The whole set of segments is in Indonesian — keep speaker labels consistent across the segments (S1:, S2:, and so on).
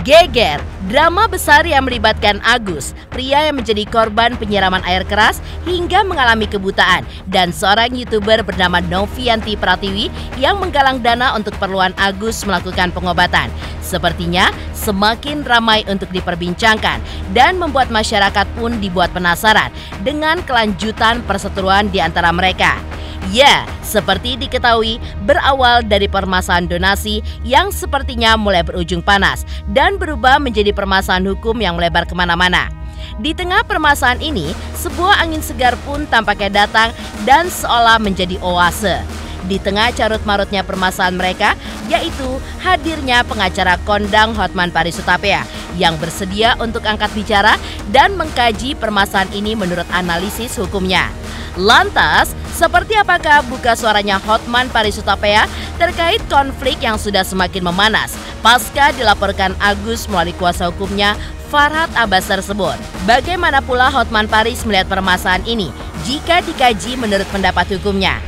S1: Geger, drama besar yang melibatkan Agus, pria yang menjadi korban penyiraman air keras hingga mengalami kebutaan, dan seorang YouTuber bernama Novianti Pratiwi yang menggalang dana untuk keperluan Agus melakukan pengobatan. Sepertinya semakin ramai untuk diperbincangkan dan membuat masyarakat pun dibuat penasaran dengan kelanjutan perseteruan di antara mereka. Ya, seperti diketahui, berawal dari permasalahan donasi yang sepertinya mulai berujung panas dan berubah menjadi permasalahan hukum yang melebar kemana-mana. Di tengah permasalahan ini, sebuah angin segar pun tampaknya datang dan seolah menjadi oase. Di tengah carut-marutnya permasalahan mereka, yaitu hadirnya pengacara kondang Hotman Paris Hutapea yang bersedia untuk angkat bicara dan mengkaji permasalahan ini menurut analisis hukumnya. Lantas, seperti apakah buka suaranya Hotman Paris Hutapea terkait konflik yang sudah semakin memanas pasca dilaporkan Agus melalui kuasa hukumnya Farhad Abbas tersebut? Bagaimana pula Hotman Paris melihat permasalahan ini jika dikaji menurut pendapat hukumnya?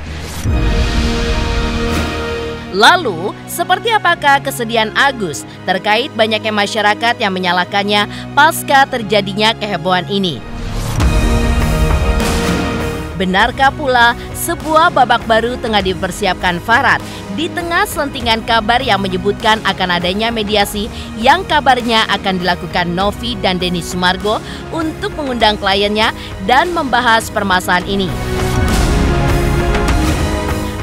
S1: Lalu, seperti apakah kesedihan Agus terkait banyaknya masyarakat yang menyalahkannya pasca terjadinya kehebohan ini? Benarkah pula sebuah babak baru tengah dipersiapkan Farhad di tengah selentingan kabar yang menyebutkan akan adanya mediasi yang kabarnya akan dilakukan Novi dan Denny Sumargo untuk mengundang kliennya dan membahas permasalahan ini?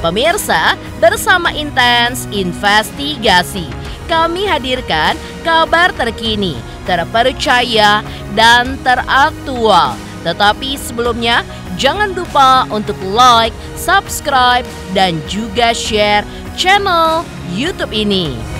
S1: Pemirsa, bersama Intens Investigasi, kami hadirkan kabar terkini, terpercaya, dan teraktual. Tetapi sebelumnya, jangan lupa untuk like, subscribe, dan juga share channel YouTube ini.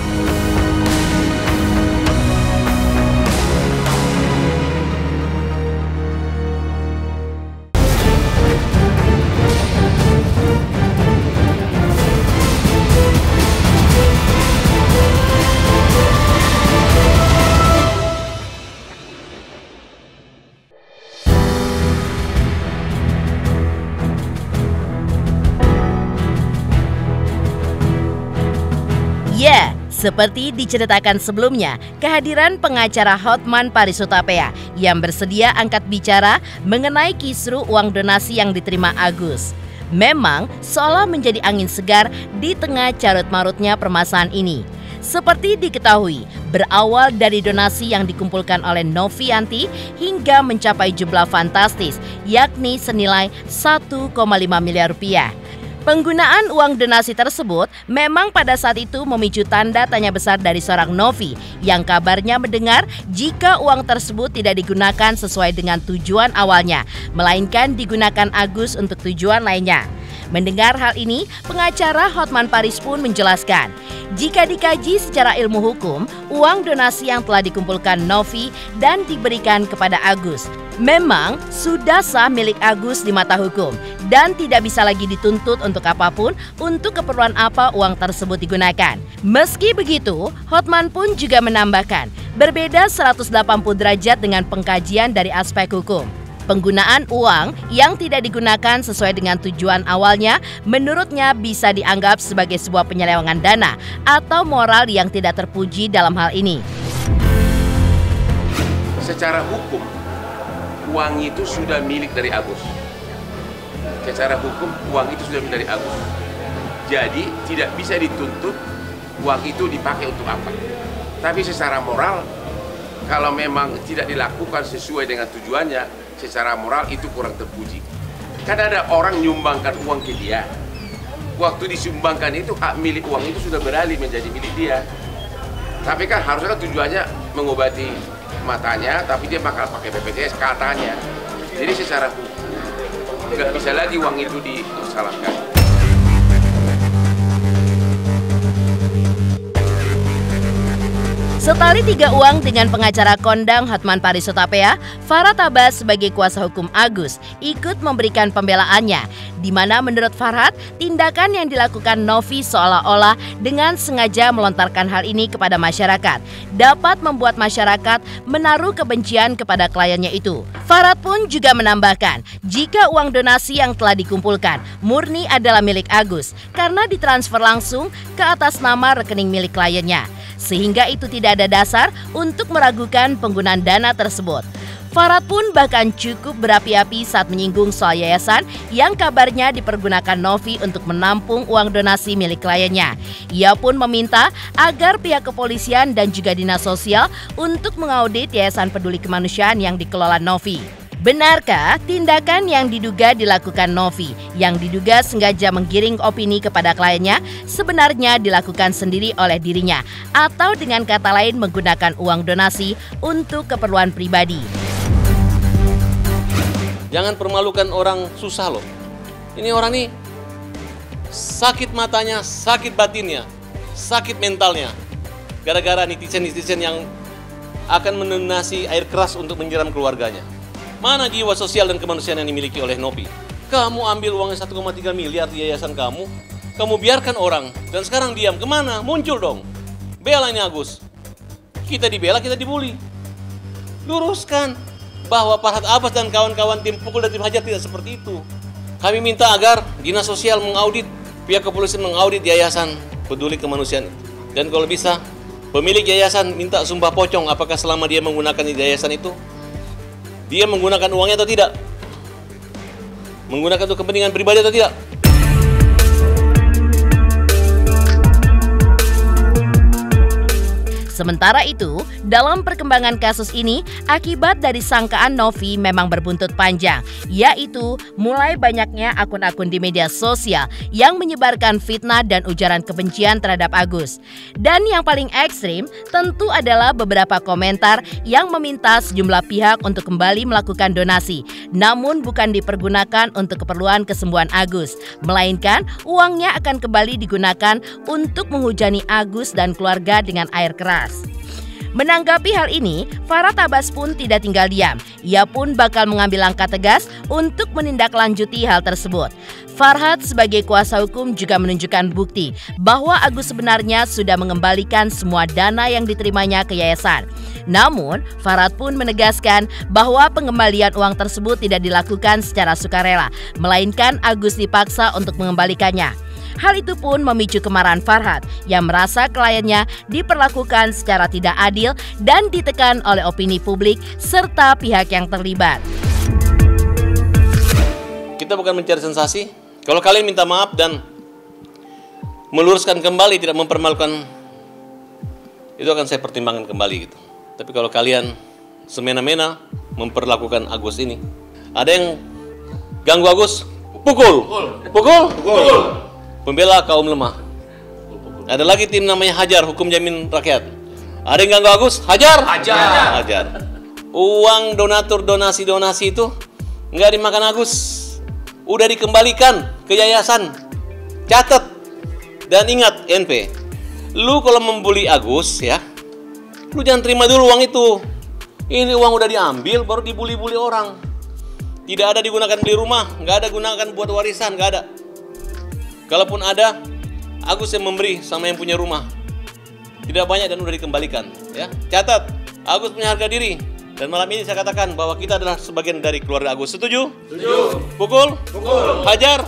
S1: Ya, seperti diceritakan sebelumnya, kehadiran pengacara Hotman Paris Hutapea yang bersedia angkat bicara mengenai kisru uang donasi yang diterima Agus memang seolah menjadi angin segar di tengah carut-marutnya permasalahan ini. Seperti diketahui, berawal dari donasi yang dikumpulkan oleh Novianti hingga mencapai jumlah fantastis, yakni senilai 1,5 miliar rupiah. Penggunaan uang donasi tersebut memang pada saat itu memicu tanda tanya besar dari seorang Novi yang kabarnya mendengar jika uang tersebut tidak digunakan sesuai dengan tujuan awalnya, melainkan digunakan Agus untuk tujuan lainnya. Mendengar hal ini, pengacara Hotman Paris pun menjelaskan, jika dikaji secara ilmu hukum, uang donasi yang telah dikumpulkan Novi dan diberikan kepada Agus memang sudah sah milik Agus di mata hukum dan tidak bisa lagi dituntut untuk apapun untuk keperluan apa uang tersebut digunakan. Meski begitu, Hotman pun juga menambahkan, berbeda 180 derajat dengan pengkajian dari aspek hukum. Penggunaan uang yang tidak digunakan sesuai dengan tujuan awalnya menurutnya bisa dianggap sebagai sebuah penyelewengan dana atau moral yang tidak terpuji dalam hal ini.
S2: Secara hukum, uang itu sudah milik dari Agus. Secara hukum, uang itu sudah milik dari Agus. Jadi tidak bisa dituntut uang itu dipakai untuk apa. Tapi secara moral, kalau memang tidak dilakukan sesuai dengan tujuannya, secara moral itu kurang terpuji. Kan ada orang nyumbangkan uang ke dia. Waktu disumbangkan itu hak milik uang itu sudah beralih menjadi milik dia. Tapi kan harusnya kan tujuannya mengobati matanya, tapi dia bakal pakai BPJS katanya. Jadi secara hukum nggak bisa lagi uang itu disalahkan.
S1: Setali tiga uang dengan pengacara kondang Hotman Paris Hutapea, Farhad Abbas sebagai kuasa hukum Agus ikut memberikan pembelaannya, di mana menurut Farhad, tindakan yang dilakukan Novi seolah-olah dengan sengaja melontarkan hal ini kepada masyarakat dapat membuat masyarakat menaruh kebencian kepada kliennya itu. Farhad pun juga menambahkan, jika uang donasi yang telah dikumpulkan murni adalah milik Agus karena ditransfer langsung ke atas nama rekening milik kliennya. sehingga itu tidak ada dasar untuk meragukan penggunaan dana tersebut. Farhad pun bahkan cukup berapi-api saat menyinggung soal yayasan yang kabarnya dipergunakan Novi untuk menampung uang donasi milik kliennya. Ia pun meminta agar pihak kepolisian dan juga dinas sosial untuk mengaudit Yayasan Peduli Kemanusiaan yang dikelola Novi. Benarkah tindakan yang diduga dilakukan Novi, yang diduga sengaja menggiring opini kepada kliennya, sebenarnya dilakukan sendiri oleh dirinya, atau dengan kata lain menggunakan uang donasi untuk keperluan pribadi?
S3: Jangan permalukan orang susah loh. Ini orang nih sakit matanya, sakit batinnya, sakit mentalnya. Gara-gara netizen-netizen yang akan mendonasi air keras untuk menyiram keluarganya. Mana jiwa sosial dan kemanusiaan yang dimiliki oleh Novi? Kamu ambil uangnya 1,3 miliar di yayasan kamu biarkan orang, dan sekarang diam. Kemana? Muncul dong. Bela ini Agus. Kita dibela, kita dibully. Luruskan bahwa Farhad Abbas dan kawan-kawan tim Pukul dan tim Hajar tidak seperti itu. Kami minta agar dinas sosial mengaudit, pihak kepolisian mengaudit Yayasan Peduli Kemanusiaan. Dan kalau bisa, pemilik yayasan minta sumpah pocong apakah selama dia menggunakan yayasan itu, dia menggunakan uangnya atau tidak, menggunakan untuk kepentingan pribadi atau tidak.
S1: Sementara itu, dalam perkembangan kasus ini, akibat dari sangkaan Novi memang berbuntut panjang, yaitu mulai banyaknya akun-akun di media sosial yang menyebarkan fitnah dan ujaran kebencian terhadap Agus. Dan yang paling ekstrim tentu adalah beberapa komentar yang meminta sejumlah pihak untuk kembali melakukan donasi, namun bukan dipergunakan untuk keperluan kesembuhan Agus, melainkan uangnya akan kembali digunakan untuk menghujani Agus dan keluarga dengan air keras. Menanggapi hal ini, Farhad Abbas pun tidak tinggal diam. Ia pun bakal mengambil langkah tegas untuk menindaklanjuti hal tersebut. Farhad sebagai kuasa hukum juga menunjukkan bukti bahwa Agus sebenarnya sudah mengembalikan semua dana yang diterimanya ke yayasan. Namun, Farhad pun menegaskan bahwa pengembalian uang tersebut tidak dilakukan secara sukarela, melainkan Agus dipaksa untuk mengembalikannya. Hal itu pun memicu kemarahan Farhad yang merasa kliennya diperlakukan secara tidak adil dan ditekan oleh opini publik serta pihak yang terlibat.
S3: Kita bukan mencari sensasi. Kalau kalian minta maaf dan meluruskan kembali, tidak mempermalukan, itu akan saya pertimbangkan kembali gitu. Tapi kalau kalian semena-mena memperlakukan Agus ini, ada yang ganggu Agus, pukul. Pembela kaum lemah. Ada lagi tim namanya Hajar, Hukum Jamin Rakyat. Ada yang ganggu Agus, hajar. Uang donatur donasi itu nggak dimakan Agus, udah dikembalikan ke yayasan. Catat dan ingat NP, lu kalau membuli Agus ya, lu jangan terima dulu uang itu. Ini uang udah diambil baru dibuli-buli orang. Tidak ada digunakan beli rumah, nggak ada gunakan buat warisan, nggak ada. Kalaupun ada, Agus yang memberi sama yang punya rumah. Tidak banyak dan udah dikembalikan. Ya, catat, Agus punya harga diri. Dan malam ini saya katakan bahwa kita adalah sebagian dari keluarga Agus. Setuju? Setuju. Pukul. Hajar.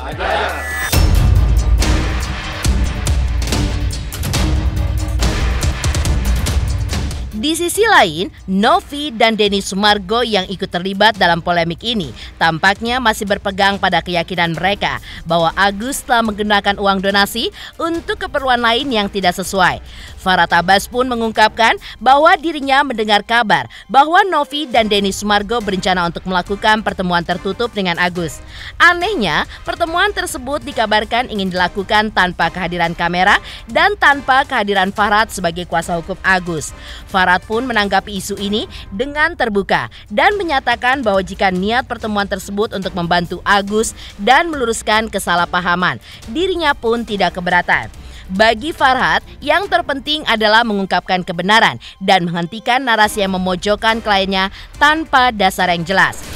S1: Di sisi lain, Novi dan Denny Sumargo yang ikut terlibat dalam polemik ini tampaknya masih berpegang pada keyakinan mereka bahwa Agus telah menggunakan uang donasi untuk keperluan lain yang tidak sesuai. Farhad Abbas pun mengungkapkan bahwa dirinya mendengar kabar bahwa Novi dan Denny Sumargo berencana untuk melakukan pertemuan tertutup dengan Agus. Anehnya, pertemuan tersebut dikabarkan ingin dilakukan tanpa kehadiran kamera dan tanpa kehadiran Farhad sebagai kuasa hukum Agus. Farhad pun menanggapi isu ini dengan terbuka dan menyatakan bahwa jika niat pertemuan tersebut untuk membantu Agus dan meluruskan kesalahpahaman, dirinya pun tidak keberatan. Bagi Farhad, yang terpenting adalah mengungkapkan kebenaran dan menghentikan narasi yang memojokkan kliennya tanpa dasar yang jelas.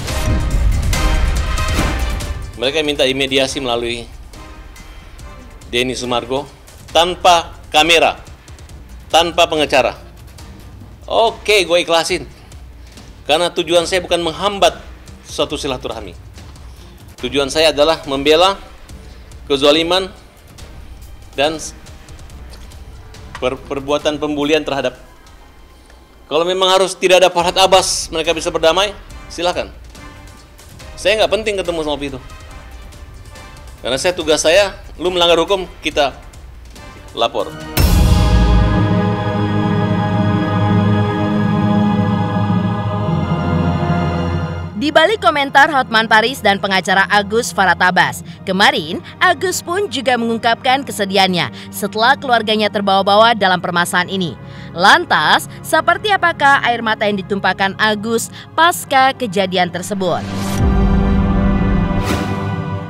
S3: Mereka minta dimediasi melalui Denny Sumargo tanpa kamera, tanpa pengacara. Oke, gue ikhlasin. Karena tujuan saya bukan menghambat suatu silaturahmi. Tujuan saya adalah membela kezaliman dan perbuatan pembulian terhadap. Kalau memang harus tidak ada Farhad Abbas, mereka bisa berdamai, silakan. Saya nggak penting ketemu sama itu. Karena tugas saya, lu melanggar hukum, kita lapor.
S1: Di balik komentar Hotman Paris dan pengacara Agus Farhad Abbas, kemarin Agus pun juga mengungkapkan kesedihannya setelah keluarganya terbawa-bawa dalam permasalahan ini. Lantas, seperti apakah air mata yang ditumpahkan Agus pasca kejadian tersebut?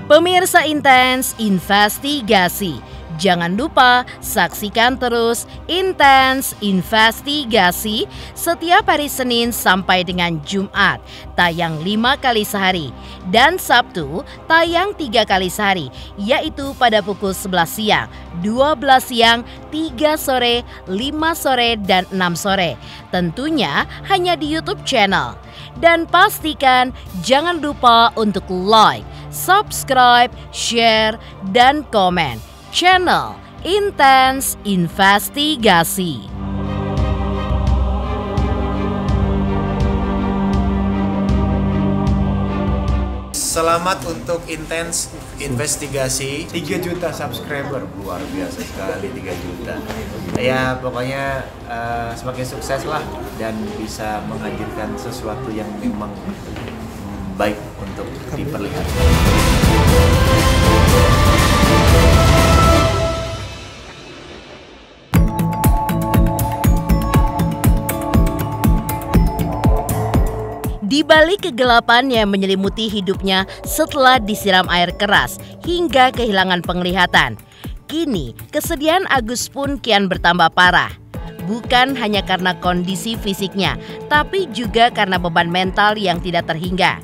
S1: Pemirsa Intens Investigasi, jangan lupa saksikan terus Intens Investigasi setiap hari Senin sampai dengan Jumat, tayang 5 kali sehari, dan Sabtu tayang 3 kali sehari, yaitu pada pukul 11 siang, 12 siang, 3 sore, 5 sore, dan 6 sore. Tentunya hanya di YouTube channel. Dan pastikan jangan lupa untuk like, subscribe, share, dan komen channel Intens Investigasi.
S4: Selamat untuk Intens Investigasi. 3 juta subscriber, luar biasa sekali 3 juta. Ya pokoknya semakin sukses lah dan bisa menghadirkan sesuatu yang memang baik untuk diperlihatkan.
S1: Di balik kegelapan yang menyelimuti hidupnya setelah disiram air keras hingga kehilangan penglihatan, kini kesedihan Agus pun kian bertambah parah. Bukan hanya karena kondisi fisiknya, tapi juga karena beban mental yang tidak terhingga.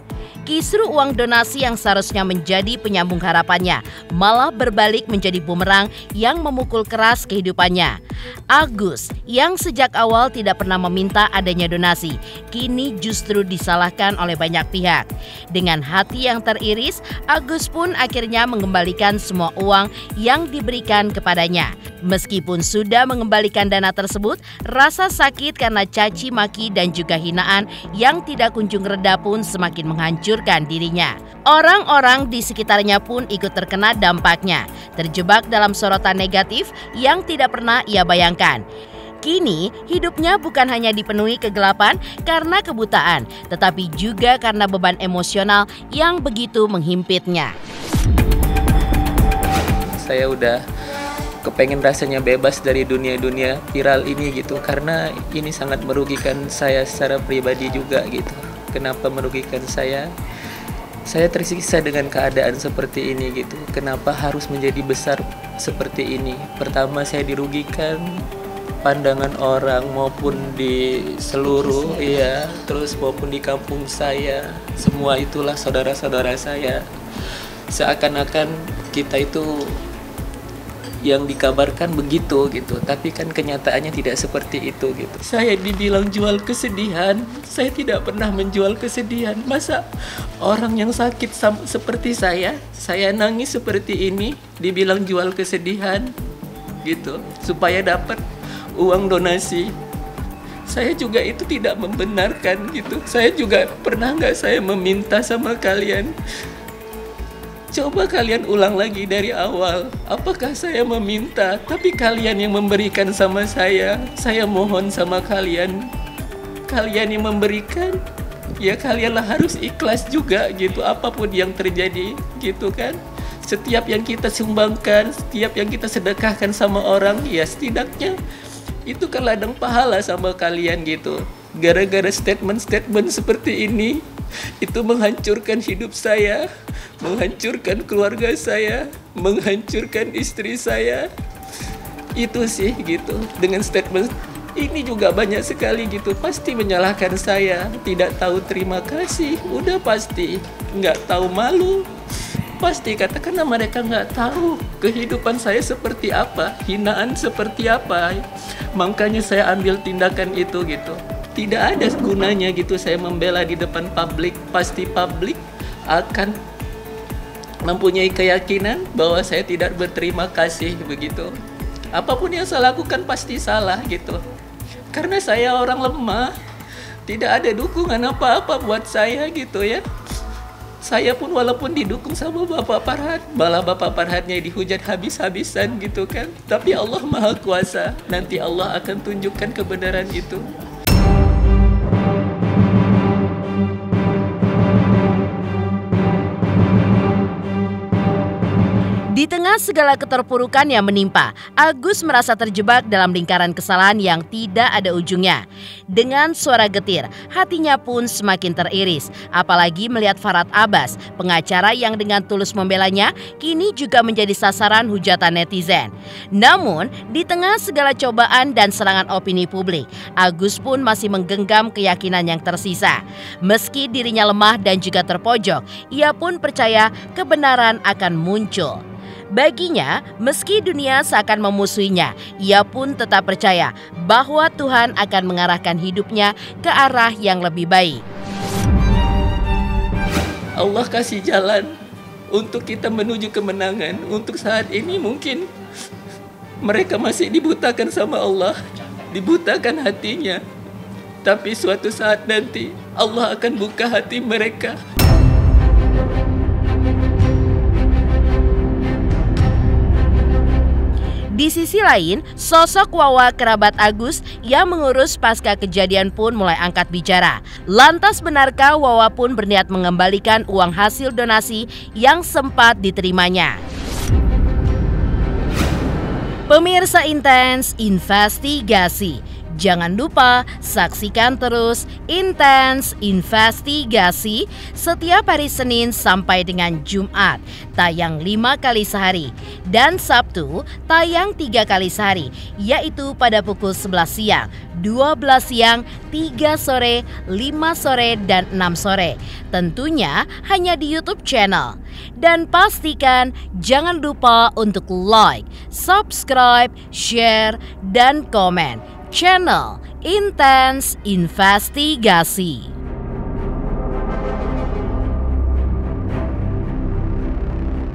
S1: Kisru uang donasi yang seharusnya menjadi penyambung harapannya malah berbalik menjadi bumerang yang memukul keras kehidupannya. Agus yang sejak awal tidak pernah meminta adanya donasi, kini justru disalahkan oleh banyak pihak. Dengan hati yang teriris, Agus pun akhirnya mengembalikan semua uang yang diberikan kepadanya. Meskipun sudah mengembalikan dana tersebut, rasa sakit karena caci maki dan juga hinaan yang tidak kunjung reda pun semakin menghancurkan dirinya. Orang-orang di sekitarnya pun ikut terkena dampaknya, terjebak dalam sorotan negatif yang tidak pernah ia bayangkan. Kini hidupnya bukan hanya dipenuhi kegelapan karena kebutaan, tetapi juga karena beban emosional yang begitu menghimpitnya.
S5: Saya udah kepengen rasanya bebas dari dunia-dunia viral ini gitu, karena ini sangat merugikan saya secara pribadi juga gitu. Kenapa merugikan saya? Saya tersiksa dengan keadaan seperti ini gitu. Kenapa harus menjadi besar seperti ini? Pertama, saya dirugikan pandangan orang maupun di seluruh terus maupun di kampung saya. Semua itulah saudara-saudara saya. Seakan-akan kita itu yang dikabarkan begitu gitu, tapi kan kenyataannya tidak seperti itu gitu. Saya dibilang jual kesedihan, saya tidak pernah menjual kesedihan. Masa orang yang sakit seperti saya nangis seperti ini, dibilang jual kesedihan gitu, supaya dapat uang donasi. Saya juga itu tidak membenarkan gitu. Saya juga pernah nggak saya meminta sama kalian? Coba kalian ulang lagi dari awal. Apakah saya meminta, tapi kalian yang memberikan sama saya? Saya mohon sama kalian, kalian yang memberikan, ya kalianlah harus ikhlas juga gitu, apapun yang terjadi gitu kan. Setiap yang kita sumbangkan, setiap yang kita sedekahkan sama orang, ya setidaknya itu kan ladang pahala sama kalian gitu. Gara-gara statement-statement seperti ini, itu menghancurkan hidup saya, menghancurkan keluarga saya, menghancurkan istri saya. Itu sih gitu. Dengan statement ini juga banyak sekali gitu, pasti menyalahkan saya, tidak tahu terima kasih, udah pasti, nggak tahu malu. Pasti katakanlah mereka nggak tahu kehidupan saya seperti apa, hinaan seperti apa. Makanya saya ambil tindakan itu gitu. Tidak ada gunanya gitu saya membela di depan publik. Pasti publik akan mempunyai keyakinan bahwa saya tidak berterima kasih begitu. Apapun yang saya lakukan pasti salah gitu. Karena saya orang lemah, tidak ada dukungan apa-apa buat saya gitu ya. Saya pun walaupun didukung sama Bapak Farhad, malah Bapak Farhadnya dihujat habis-habisan gitu kan. Tapi Allah Maha Kuasa, nanti Allah akan tunjukkan kebenaran itu.
S1: Di tengah segala keterpurukan yang menimpa, Agus merasa terjebak dalam lingkaran kesalahan yang tidak ada ujungnya. Dengan suara getir, hatinya pun semakin teriris. Apalagi melihat Farhad Abbas, pengacara yang dengan tulus membelanya, kini juga menjadi sasaran hujatan netizen. Namun, di tengah segala cobaan dan serangan opini publik, Agus pun masih menggenggam keyakinan yang tersisa. Meski dirinya lemah dan juga terpojok, ia pun percaya kebenaran akan muncul. Baginya, meski dunia seakan memusuhinya, ia pun tetap percaya bahwa Tuhan akan mengarahkan hidupnya ke arah yang lebih baik.
S5: Allah kasih jalan untuk kita menuju kemenangan. Untuk saat ini mungkin mereka masih dibutakan sama Allah, dibutakan hatinya. Tapi suatu saat nanti Allah akan buka hati mereka.
S1: Di sisi lain, sosok Wawa kerabat Agus yang mengurus pasca kejadian pun mulai angkat bicara. Lantas benarkah Wawa pun berniat mengembalikan uang hasil donasi yang sempat diterimanya? Pemirsa Intens Investigasi, jangan lupa saksikan terus Intens Investigasi setiap hari Senin sampai dengan Jumat, tayang 5 kali sehari, dan Sabtu tayang 3 kali sehari, yaitu pada pukul 11 siang, 12 siang, 3 sore, 5 sore, dan 6 sore. Tentunya hanya di YouTube channel. Dan pastikan jangan lupa untuk like, subscribe, share, dan komen channel Intens Investigasi.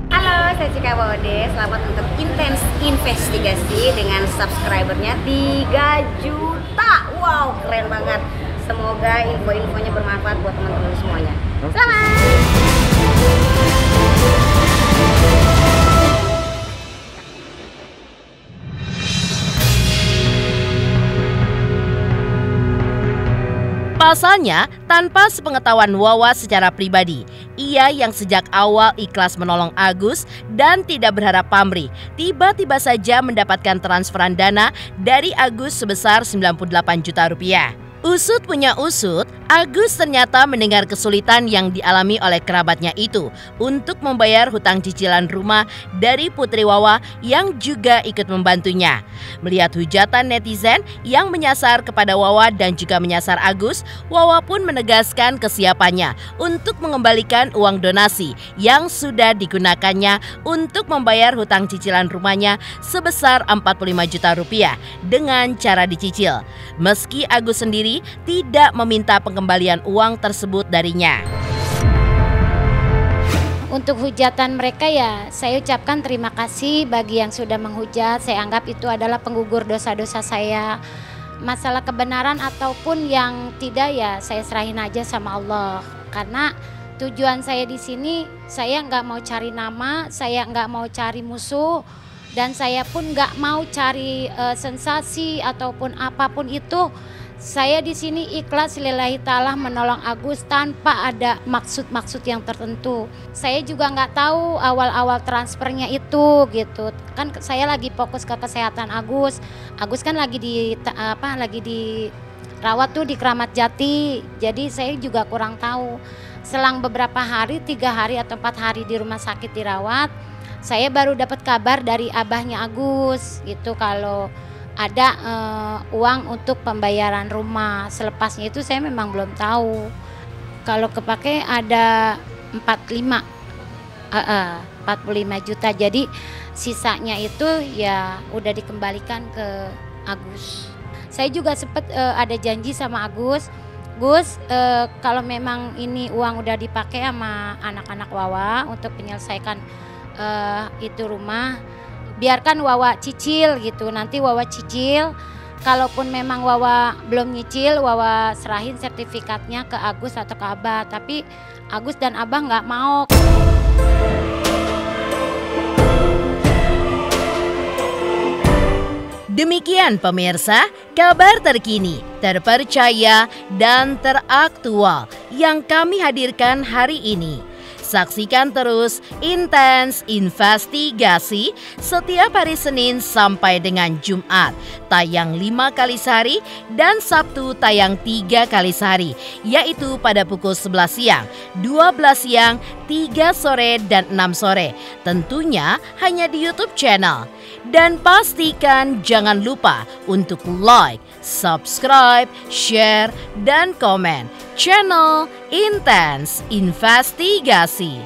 S6: Halo, saya Cika Bode. Selamat untuk Intens Investigasi dengan subscribernya 3 juta. Wow, keren banget. Semoga info-infonya bermanfaat buat teman-teman semuanya. Selamat.
S1: Pasalnya, tanpa sepengetahuan Wawa secara pribadi, ia yang sejak awal ikhlas menolong Agus dan tidak berharap pamrih, tiba-tiba saja mendapatkan transferan dana dari Agus sebesar 98 juta rupiah. Usut punya usut, Agus ternyata mendengar kesulitan yang dialami oleh kerabatnya itu untuk membayar hutang cicilan rumah dari Putri Wawa yang juga ikut membantunya. Melihat hujatan netizen yang menyasar kepada Wawa dan juga menyasar Agus, Wawa pun menegaskan kesiapannya untuk mengembalikan uang donasi yang sudah digunakannya untuk membayar hutang cicilan rumahnya sebesar 45 juta rupiah dengan cara dicicil. Meski Agus sendiri tidak meminta pengembalian uang tersebut darinya.
S7: Untuk hujatan mereka ya saya ucapkan terima kasih bagi yang sudah menghujat. Saya anggap itu adalah penggugur dosa-dosa saya. Masalah kebenaran ataupun yang tidak ya saya serahin aja sama Allah. Karena tujuan saya di sini saya nggak mau cari nama, saya nggak mau cari musuh. Dan saya pun nggak mau cari sensasi ataupun apapun itu. Saya di sini ikhlas lillahi ta'ala menolong Agus tanpa ada maksud-maksud yang tertentu. Saya juga nggak tahu awal-awal transfernya itu gitu. Kan saya lagi fokus ke kesehatan Agus. Agus kan lagi dirawat tuh di Kramat Jati. Jadi saya juga kurang tahu. Selang beberapa hari, 3 hari atau 4 hari di rumah sakit dirawat, saya baru dapat kabar dari abahnya Agus gitu kalau ada uang untuk pembayaran rumah. Selepasnya itu saya memang belum tahu. Kalau kepake ada 45 juta. Jadi sisanya itu ya udah dikembalikan ke Agus. Saya juga sempat ada janji sama Agus. Gus, kalau memang ini uang udah dipakai sama anak-anak Wawa untuk menyelesaikan itu rumah, biarkan Wawa cicil gitu. Nanti Wawa cicil, kalaupun memang Wawa belum nyicil, Wawa serahin sertifikatnya ke Agus atau ke Abah. Tapi Agus dan Abah nggak mau.
S1: Demikian pemirsa, kabar terkini, terpercaya, dan teraktual yang kami hadirkan hari ini. Saksikan terus Intens Investigasi setiap hari Senin sampai dengan Jumat, tayang 5 kali sehari dan Sabtu tayang 3 kali sehari, yaitu pada pukul 11 siang, 12 siang, 3 sore, dan 6 sore. Tentunya hanya di YouTube channel. Dan pastikan jangan lupa untuk like, subscribe, share, dan komen channel Intens Investigasi.